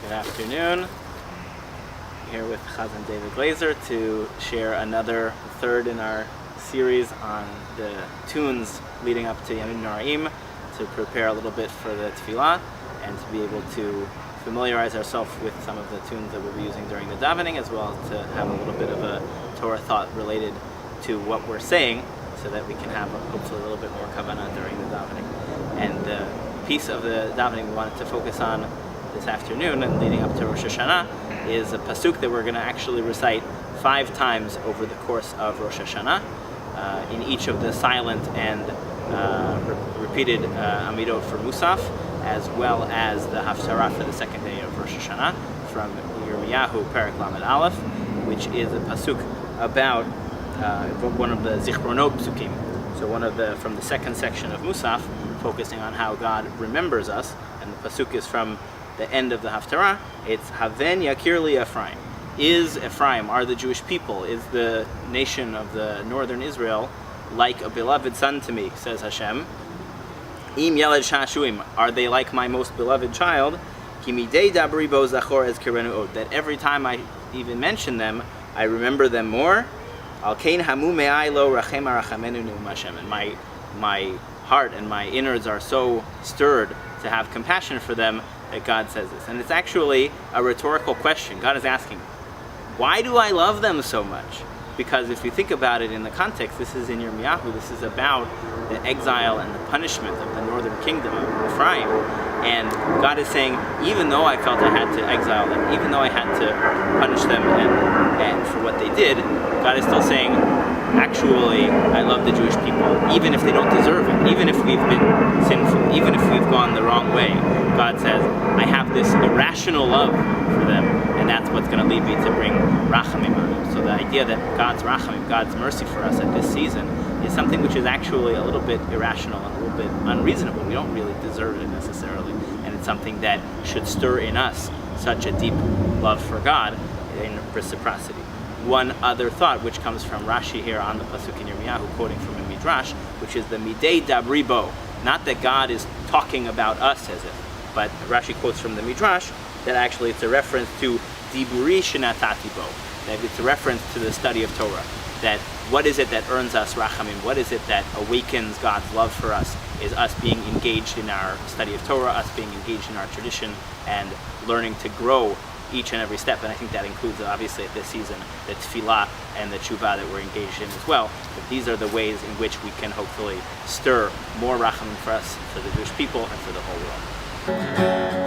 Good afternoon. Here with Chazan David Glazer to share another third in our series on the tunes leading up to Yamim Noraim, to prepare a little bit for the tefillah and to be able to familiarize ourselves with some of the tunes that we'll be using during the davening, as well as to have a little bit of a Torah thought related to what we're saying, so that we can have hopefully a little bit more kavanah during the davening. And the piece of the davening we wanted to focus on this afternoon and leading up to Rosh Hashanah is a pasuk that we're going to actually recite 5 times over the course of Rosh Hashanah, in each of the silent and repeated Amidot for Musaf, as well as the Haftarah for the second day of Rosh Hashanah from Yirmiyahu Perek Lamed Aleph, which is a pasuk about one of the Zichronot psukim. So from the second section of Musaf, focusing on how God remembers us, and the pasuk is from the end of the Haftarah. It's Haven Yakir Li Ephraim. Is Ephraim, are the Jewish people, is the nation of the northern Israel like a beloved son to me, says Hashem. Im Yeled Shashuim, are they like my most beloved child? Ki midei dabri bo zachor ez kirenu od, that every time I even mention them, I remember them more. Al kein hamu me'ai lo rachem arachamenu ne'um Hashem, and my heart and my innards are so stirred to have compassion for them that God says this. And it's actually a rhetorical question. God is asking, why do I love them so much? Because if you think about it in the context, this is in Yirmiyahu, this is about the exile and the punishment of the northern kingdom of Ephraim. And God is saying, even though I felt I had to exile them, even though I had to punish them and for what they did, God is still saying, actually, I love the Jewish people, even if they don't deserve it, even if we've been sinful, even if we've gone the wrong way. God says, I have this irrational love for them, and that's what's going to lead me to bring rachamim on them. So the idea that God's rachamim, God's mercy for us at this season, is something which is actually a little bit irrational and a little bit unreasonable. We don't really deserve it necessarily, and it's something that should stir in us such a deep love for God in reciprocity. One other thought, which comes from Rashi here on the pasuk in Yirmiyahu, quoting from a midrash, which is the midei dabribo. Not that God is talking about us as if, but Rashi quotes from the midrash that actually it's a reference to diburi shenatati bo, that it's a reference to the study of Torah. That what is it that earns us rachamim? What is it that awakens God's love for us? Is us being engaged in our study of Torah, us being engaged in our tradition, and learning to grow each and every step. And I think that includes, obviously, at this season, the tefillah and the tshuva that we're engaged in as well. But these are the ways in which we can hopefully stir more rachamim for us, for the Jewish people, and for the whole world.